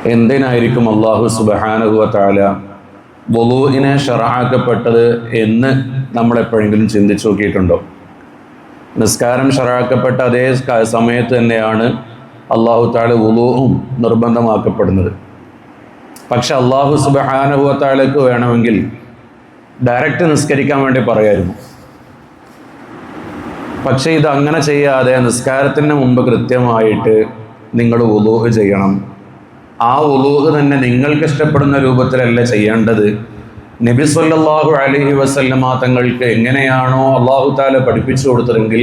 എന്തിനായിരിക്കും അല്ലാഹു സുബ്ഹാനഹു വ തആല വുളൂഇനെ ശറഅക്കപ്പെട്ടത് എന്ന് നമ്മൾ എപ്പോഴെങ്കിലും ചിന്തിച്ചു നോക്കിയിട്ടുണ്ടോ? നിസ്കാരം ശറഅക്കപ്പെട്ട അതേ സമയത്ത് തന്നെയാണ് അല്ലാഹു തആല വുളൂഉം നിർബന്ധമാക്കപ്പെടുന്നത്. പക്ഷെ അല്ലാഹു സുബ്ഹാനഹു വ തആലക്ക് വേണമെങ്കിൽ ഡയറക്റ്റ് നിസ്കരിക്കാൻ വേണ്ടി പറയായിരുന്നു. പക്ഷേ ഇത് അങ്ങനെ ചെയ്യാതെ നിസ്കാരത്തിന് മുമ്പ് കൃത്യമായിട്ട് നിങ്ങൾ വുളൂഅ് ചെയ്യണം. ആ വുളൂഅ് തന്നെ നിങ്ങൾക്ക് ഇഷ്ടപ്പെടുന്ന രൂപത്തിലല്ല ചെയ്യേണ്ടത്. നബി സല്ലല്ലാഹു അലൈഹി വസല്ലമ തങ്ങൾക്ക് എങ്ങനെയാണോ അല്ലാഹു തആല പഠിപ്പിച്ചു കൊടുത്തതെങ്കിൽ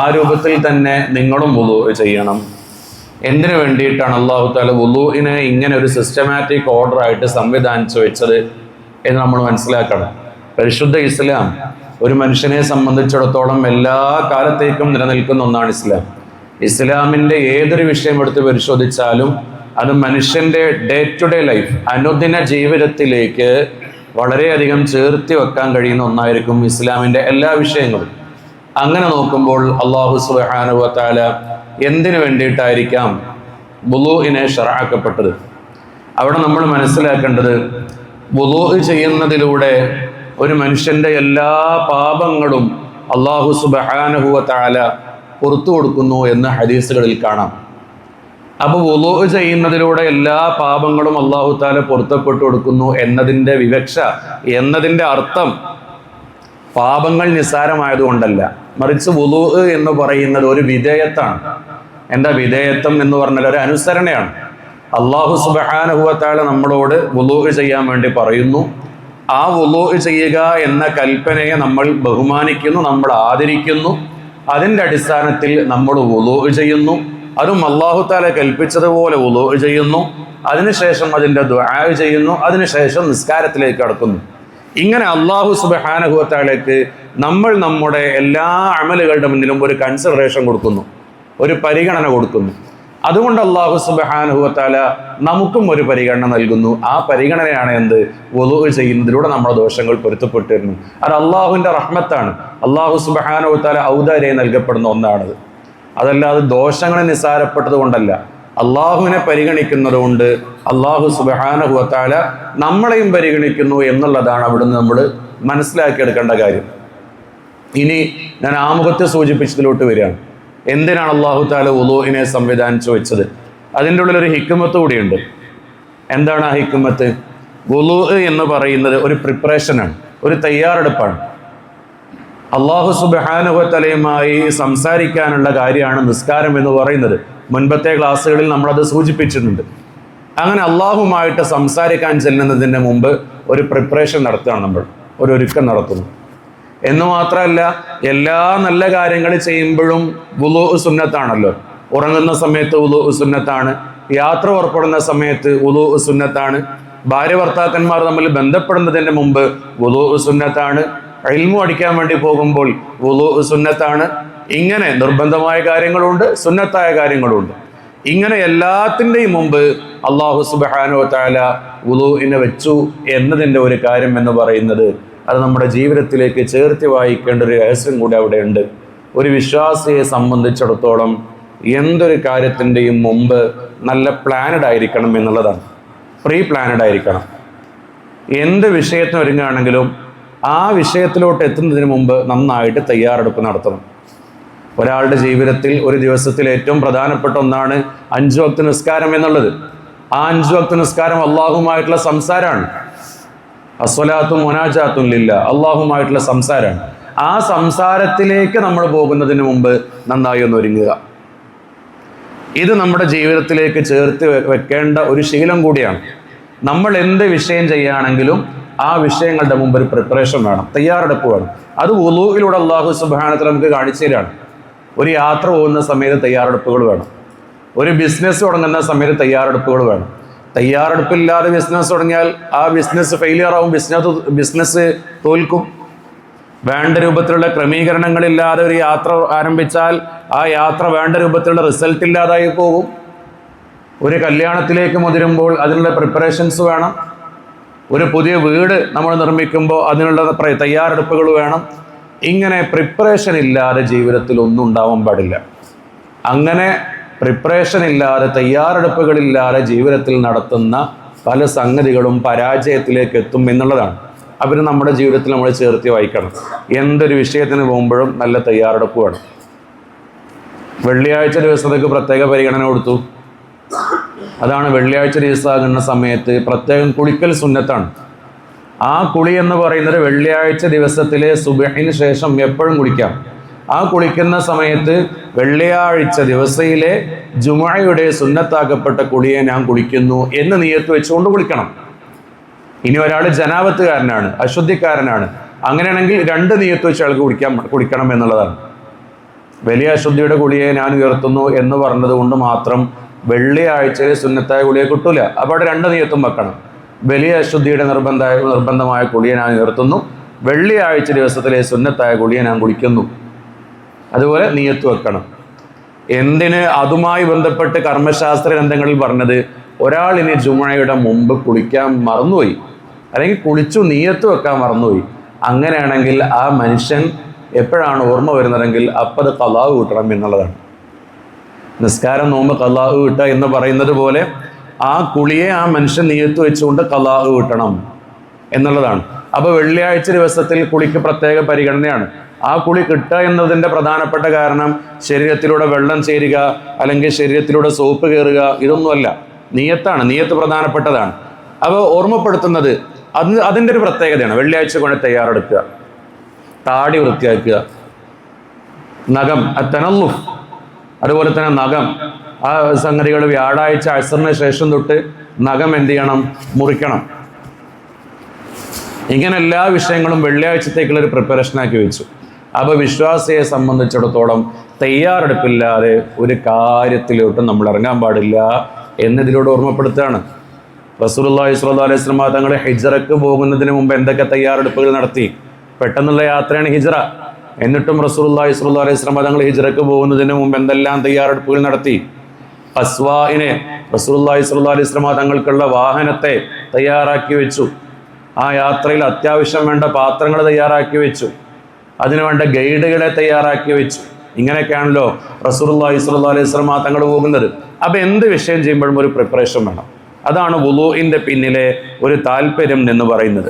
ആ രൂപത്തിൽ തന്നെ നിങ്ങളും വുളൂഅ് ചെയ്യണം. എന്തിനു വേണ്ടിയിട്ടാണ് അല്ലാഹു തആല വുളൂഇനെ ഇങ്ങനെ ഒരു സിസ്റ്റമാറ്റിക് ഓർഡർ ആയിട്ട് സംവിധാനിച്ചു വെച്ചത് എന്ന് നമ്മൾ മനസ്സിലാക്കണം. പരിശുദ്ധ ഇസ്ലാം ഒരു മനുഷ്യനെ സംബന്ധിച്ചിടത്തോളം എല്ലാ കാലത്തേക്കും നിലനിൽക്കുന്ന ഒന്നാണ് ഇസ്ലാം. ഇസ്ലാമിൻ്റെ ഏതൊരു വിഷയം എടുത്ത് പരിശോധിച്ചാലും അത് മനുഷ്യൻ്റെ ഡേ ടു ഡേ ലൈഫ്, അനുദിന ജീവിതത്തിലേക്ക് വളരെയധികം ചേർത്തി വെക്കാൻ കഴിയുന്ന ഒന്നായിരിക്കും ഇസ്ലാമിൻ്റെ എല്ലാ വിഷയങ്ങളും. അങ്ങനെ നോക്കുമ്പോൾ അല്ലാഹു സുബ്ഹാനഹു വ തആല എന്തിനു വേണ്ടിയിട്ടായിരിക്കാം വുളൂഇനെ ശറഅക്കപ്പെട്ടത്? അവിടെ നമ്മൾ മനസ്സിലാക്കേണ്ടത്, വുളൂഅ് ചെയ്യുന്നതിലൂടെ ഒരു മനുഷ്യൻ്റെ എല്ലാ പാപങ്ങളും അല്ലാഹു സുബ്ഹാനഹു വ തആല പുറത്തു കൊടുക്കുന്നു എന്ന് ഹദീസുകളിൽ കാണാം. അപ്പോൾ വുളൂഅ് ചെയ്യുന്നതിലൂടെ എല്ലാ പാപങ്ങളും അല്ലാഹു തആല പൊറുത്തപ്പെട്ടു കൊടുക്കുന്നു എന്നതിൻ്റെ വിവക്ഷ, എന്നതിൻ്റെ അർത്ഥം പാപങ്ങൾ നിസ്സാരമായതുകൊണ്ടല്ല, മറിച്ച് വുളൂഅ് എന്ന് പറയുന്നത് ഒരു വിധേയത്താണ്. എന്താ വിധേയത്വം എന്ന് പറഞ്ഞാൽ? ഒരു അനുസരണയാണ്. അല്ലാഹു സുബ്ഹാനഹു വ തആല നമ്മളോട് വുളൂഅ് ചെയ്യാൻ വേണ്ടി പറയുന്നു. ആ വുളൂഅ് ചെയ്യുക എന്ന കൽപ്പനയെ നമ്മൾ ബഹുമാനിക്കുന്നു, നമ്മൾ ആദരിക്കുന്നു. അതിൻ്റെ അടിസ്ഥാനത്തിൽ നമ്മൾ വുളൂഅ് ചെയ്യുന്നു. അതും അല്ലാഹു തആല കൽപ്പിച്ചതുപോലെ വുളൂഅ് ചെയ്യുന്നു. അതിനുശേഷം അതിൻ്റെ ദുആ ചെയ്യുന്നു. അതിനുശേഷം നിസ്കാരത്തിലേക്ക് കടക്കുന്നു. ഇങ്ങനെ അല്ലാഹു സുബ്ഹാനഹു വ തആലയ്ക്ക് നമ്മൾ നമ്മുടെ എല്ലാ അമലുകളുടെ മുന്നിലും ഒരു കൺസിഡറേഷൻ കൊടുക്കുന്നു, ഒരു പരിഗണന കൊടുക്കുന്നു. അതുകൊണ്ട് അല്ലാഹു സുബ്ഹാനഹു വ തആല നമുക്കും ഒരു പരിഗണന നൽകുന്നു. ആ പരിഗണനയാണ് എന്ത്? വുളൂഅ് ചെയ്യുന്നതിലൂടെ നമ്മുടെ ദോഷങ്ങൾ പൊരുത്തപ്പെട്ടു വരുന്നു. അത് അല്ലാഹുവിൻ്റെ റഹ്മത്താണ്. അല്ലാഹു സുബ്ഹാനഹു വ തആല ഔദാര്യം നൽകപ്പെടുന്ന ഒന്നാണത്. അതല്ലാതെ ദോഷങ്ങളെ നിസ്സാരപ്പെട്ടത് കൊണ്ടല്ല, അള്ളാഹുവിനെ പരിഗണിക്കുന്നത് കൊണ്ട് അല്ലാഹു സുബ്ഹാനഹു വ തആല നമ്മളെയും പരിഗണിക്കുന്നു എന്നുള്ളതാണ് അവിടുന്ന് നമ്മൾ മനസ്സിലാക്കിയെടുക്കേണ്ട കാര്യം. ഇനി ഞാൻ ആമുഖത്തെ സൂചിപ്പിച്ചതിലോട്ട് വരികയാണ്. എന്തിനാണ് അല്ലാഹു തആല വുളൂഇനെ സംവിധാനിച്ചു വെച്ചത്? അതിൻ്റെ ഉള്ളിലൊരു ഹിക്മത്ത് കൂടിയുണ്ട്. എന്താണ് ആ ഹിക്മത്ത്? വുളൂഅ് എന്ന് പറയുന്നത് ഒരു പ്രിപ്പറേഷനാണ്, ഒരു തയ്യാറെടുപ്പാണ്. അല്ലാഹു സുബ്ഹാനഹു വ തആലയുമായി സംസാരിക്കാനുള്ള കാര്യമാണ് നിസ്കാരം എന്ന് പറയുന്നത്. മുൻപത്തെ ക്ലാസ്സുകളിൽ നമ്മളത് സൂചിപ്പിച്ചിട്ടുണ്ട്. അങ്ങനെ അല്ലാഹുമായിട്ട് സംസാരിക്കാൻ ചെല്ലുന്നതിന് മുമ്പ് ഒരു പ്രിപ്പറേഷൻ നടത്തുകയാണ്, നമ്മൾ ഒരു ഒരുക്കം നടത്തുന്നു. എന്ന് മാത്രമല്ല, എല്ലാ നല്ല കാര്യങ്ങൾ ചെയ്യുമ്പോഴും വുളൂഅ് സുന്നത്താണല്ലോ. ഉറങ്ങുന്ന സമയത്ത് വുളൂഅ് സുന്നത്താണ്. യാത്ര പുറപ്പെടുന്ന സമയത്ത് വുളൂഅ് സുന്നത്താണ്. ഭാര്യ ഭർത്താക്കന്മാർ തമ്മിൽ ബന്ധപ്പെടുന്നതിന് മുമ്പ് വുളൂഅ് സുന്നത്താണ്. ഇൽമു പഠിക്കാൻ വേണ്ടി പോകുമ്പോൾ വുളൂഅ് സുന്നത്താണ്. ഇങ്ങനെ നിർബന്ധമായ കാര്യങ്ങളുണ്ട്, സുന്നത്തായ കാര്യങ്ങളുണ്ട്. ഇങ്ങനെ എല്ലാത്തിൻ്റെയും മുമ്പ് അല്ലാഹു സുബ്ഹാനഹു വ തആല വുളൂഇനെ വെച്ചു എന്നതിൻ്റെ ഒരു കാര്യം എന്ന് പറയുന്നത്, അത് നമ്മുടെ ജീവിതത്തിലേക്ക് ചേർത്തി വായിക്കേണ്ട ഒരു രഹസ്യം കൂടി അവിടെയുണ്ട്. ഒരു വിശ്വാസിയെ സംബന്ധിച്ചിടത്തോളം എന്തൊരു കാര്യത്തിൻ്റെയും മുമ്പ് നല്ല പ്ലാനഡ് ആയിരിക്കണം എന്നുള്ളതാണ്. പ്രീ പ്ലാനഡ് ആയിരിക്കണം. എന്ത് വിഷയത്തിന് ഒരുങ്ങുകയാണെങ്കിലും ആ വിഷയത്തിലോട്ട് എത്തുന്നതിന് മുമ്പ് നന്നായിട്ട് തയ്യാറെടുപ്പ് നടത്തണം. ഒരാളുടെ ജീവിതത്തിൽ ഒരു ദിവസത്തിൽ ഏറ്റവും പ്രധാനപ്പെട്ട ഒന്നാണ് 5 വക്ത് നിസ്കാരം എന്നുള്ളത്. ആ 5 വക്ത് നിസ്കാരം അല്ലാഹുമായിട്ടുള്ള സംസാരമാണ്. അസ്സലാത്തു മുനാജാത്തുൻ ലില്ലാഹ്, അല്ലാഹുമായിട്ടുള്ള സംസാരമാണ്. ആ സംസാരത്തിലേക്ക് നമ്മൾ പോകുന്നതിന് മുമ്പ് നന്നായി ഒന്ന് ഒരുങ്ങുക. ഇത് നമ്മുടെ ജീവിതത്തിലേക്ക് ചേർത്ത് വെക്കേണ്ട ഒരു ശീലം കൂടിയാണ്. നമ്മൾ എന്ത് വിഷയം ചെയ്യുകയാണെങ്കിലും ആ വിഷയങ്ങളുടെ മുമ്പ് ഒരു പ്രിപ്പറേഷൻ വേണം, തയ്യാറെടുപ്പ് വേണം. അത് വുളൂഇലൂടെ അല്ലാഹു സുബ്ഹാനഹു വ തആല നമുക്ക് കാണിച്ചു തരാണ്. ഒരു യാത്ര പോകുന്ന സമയത്ത് തയ്യാറെടുപ്പുകൾ വേണം. ഒരു ബിസിനസ് തുടങ്ങുന്ന സമയത്ത് തയ്യാറെടുപ്പുകൾ വേണം. തയ്യാറെടുപ്പില്ലാതെ ബിസിനസ് തുടങ്ങിയാൽ ആ ബിസിനസ് ഫെയിലിയർ ആവും, ബിസിനസ് തോൽക്കും. വേണ്ട രൂപത്തിലുള്ള ക്രമീകരണങ്ങളില്ലാതെ ഒരു യാത്ര ആരംഭിച്ചാൽ ആ യാത്ര വേണ്ട രൂപത്തിലുള്ള റിസൾട്ട് ഇല്ലാതായി പോകും. ഒരു കല്യാണത്തിലേക്ക് മുതിരുമ്പോൾ അതിനുള്ള പ്രിപ്പറേഷൻസ് വേണം. ഒരു പുതിയ വീട് നമ്മൾ നിർമ്മിക്കുമ്പോൾ അതിനുള്ള തയ്യാറെടുപ്പുകൾ വേണം. ഇങ്ങനെ പ്രിപ്പറേഷൻ ഇല്ലാതെ ജീവിതത്തിൽ ഒന്നും ഉണ്ടാവാൻ പാടില്ല. അങ്ങനെ പ്രിപ്പറേഷൻ ഇല്ലാതെ, തയ്യാറെടുപ്പുകളില്ലാതെ ജീവിതത്തിൽ നടത്തുന്ന പല സംഗതികളും പരാജയത്തിലേക്ക് എത്തും എന്നുള്ളതാണ്. അപ്പം നമ്മുടെ ജീവിതത്തിൽ നമ്മൾ ചേർത്തി വായിക്കണം. എന്തൊരു വിഷയത്തിന് പോകുമ്പോഴും നല്ല തയ്യാറെടുപ്പ് വേണം. വെള്ളിയാഴ്ച ദിവസത്തേക്ക് പ്രത്യേക പരിഗണന കൊടുത്തു. അതാണ് വെള്ളിയാഴ്ച ദിവസമാകുന്ന സമയത്ത് പ്രത്യേകം കുളിക്കൽ സുന്നത്താണ്. ആ കുളി എന്ന് പറയുന്നത് വെള്ളിയാഴ്ച ദിവസത്തിലെ സുബഹിന് ശേഷം എപ്പോഴും കുളിക്കാം. ആ കുളിക്കുന്ന സമയത്ത് വെള്ളിയാഴ്ച ദിവസയിലെ ജുമുഅയുടെ സുന്നത്താക്കപ്പെട്ട കുളിയെ ഞാൻ കുളിക്കുന്നു എന്ന് നിയത്ത് വെച്ചുകൊണ്ട് കുളിക്കണം. ഇനി ഒരാൾ ജനാപത്തുകാരനാണ്, അശുദ്ധിക്കാരനാണ്, അങ്ങനെയാണെങ്കിൽ 2 നിയത്ത് വെച്ച് അയാൾക്ക് കുളിക്കണം എന്നുള്ളതാണ്. വലിയ അശുദ്ധിയുടെ കുളിയെ ഞാൻ ഉയർത്തുന്നു എന്ന് പറഞ്ഞത് കൊണ്ട് മാത്രം വെള്ളിയാഴ്ചയിലെ സുന്നത്തായ കുളിയെ കിട്ടൂല. അപ്പോൾ അവിടെ 2 നിയത്തും വെക്കണം. വലിയ അശുദ്ധിയുടെ നിർബന്ധമായ കുളിയെ ഞാൻ ഉയർത്തുന്നു, വെള്ളിയാഴ്ച ദിവസത്തിലെ സുന്നത്തായ കുളിയെ ഞാൻ കുളിക്കുന്നു. അതുപോലെ നിയത്ത് വെക്കണം. എന്തിന്? അതുമായി ബന്ധപ്പെട്ട് കർമ്മശാസ്ത്ര ഗ്രന്ഥങ്ങളിൽ പറഞ്ഞത്, ഒരാൾ ഇനി ജുമുഅയുടെ മുമ്പ് കുളിക്കാൻ മറന്നുപോയി, അല്ലെങ്കിൽ കുളിച്ചു നിയത്ത് വെക്കാൻ മറന്നുപോയി, അങ്ങനെയാണെങ്കിൽ ആ മനുഷ്യൻ എപ്പോഴാണ് ഓർമ്മ വരുന്നതെങ്കിൽ അപ്പം അത് ഖളാ കൂട്ടണം എന്നുള്ളതാണ്. നിസ്കാരം, നോമ്പ് ഖളാ കൂട്ടുക എന്ന് പറയുന്നത് പോലെ ആ കുളിയെ ആ മനുഷ്യൻ നിയത്ത് വെച്ചുകൊണ്ട് ഖളാ കൂട്ടണം എന്നുള്ളതാണ്. അപ്പോൾ വെള്ളിയാഴ്ച ദിവസത്തിൽ കുളിക്ക് പ്രത്യേക പരിഗണനയാണ്. ആ കുളി കിട്ടുക എന്നതിൻ്റെ പ്രധാനപ്പെട്ട കാരണം ശരീരത്തിലൂടെ വെള്ളം ചേരുക, അല്ലെങ്കിൽ ശരീരത്തിലൂടെ സോപ്പ് കയറുക, ഇതൊന്നുമല്ല. നിയത്താണ്. നിയത്ത് പ്രധാനപ്പെട്ടതാണ്. അപ്പോൾ ഓർമ്മപ്പെടുത്തുന്നത് അതിൻ്റെ ഒരു പ്രത്യേകതയാണ്. വെള്ളിയാഴ്ച കൊണ്ട് തയ്യാറെടുക്കുക, താടി വൃത്തിയാക്കുക, നഖം തനല്ലുഫ്, അതുപോലെ തന്നെ നഖം, ആ സംഗതികൾ വ്യാഴാഴ്ച അസറിന് ശേഷം തൊട്ട് നഖം എന്ത് ചെയ്യണം? മുറിക്കണം. ഇങ്ങനെ എല്ലാ വിഷയങ്ങളും വെള്ളിയാഴ്ചത്തേക്കുള്ളൊരു പ്രിപ്പറേഷനാക്കി വെച്ചു. അപ്പോൾ വിശ്വാസിയെ സംബന്ധിച്ചിടത്തോളം തയ്യാറെടുപ്പില്ലാതെ ഒരു കാര്യത്തിലോട്ടും നമ്മൾ ഇറങ്ങാൻ പാടില്ല എന്നതിലൂടെ ഓർമ്മപ്പെടുത്തുകയാണ്. റസൂലുള്ളാഹി സ്വല്ലല്ലാഹു അലൈഹി വസല്ലം തങ്ങൾ ഹിജ്റക്ക് പോകുന്നതിന് മുമ്പ് എന്തൊക്കെ തയ്യാറെടുപ്പുകൾ നടത്തി? പെട്ടെന്നുള്ള യാത്രയാണ് ഹിജ്റ. എന്നിട്ടും റസൂലുള്ളാഹി സ്വല്ലല്ലാഹു അലൈഹി വസല്ലം തങ്ങൾ ഹിജ്റക്ക് പോകുന്നതിന് മുമ്പ് എന്തെല്ലാം തയ്യാറെടുപ്പുകൾ നടത്തി? ഖസ്വാഇനെ റസൂലുള്ളാഹി സ്വല്ലല്ലാഹു അലൈഹി വസല്ലം തങ്ങൾക്കുള്ള വാഹനത്തെ തയ്യാറാക്കി വെച്ചു. ആ യാത്രയിൽ അത്യാവശ്യം വേണ്ട പാത്രങ്ങൾ തയ്യാറാക്കി വെച്ചു. അതിനുവേണ്ട ഗൈഡുകളെ തയ്യാറാക്കി വെച്ചു. ഇങ്ങനെയൊക്കെയാണല്ലോ റസൂലുള്ളാഹി സ്വല്ലല്ലാഹു അലൈഹി വസല്ലം തങ്ങൾ പോകുന്നത്. അപ്പോൾ എന്ത് വിഷയം ചെയ്യുമ്പോഴും ഒരു പ്രിപ്പറേഷൻ വേണം. അതാണ് വുളൂഇന്റെ പിന്നിലെ ഒരു താല്പര്യം എന്ന് പറയുന്നത്.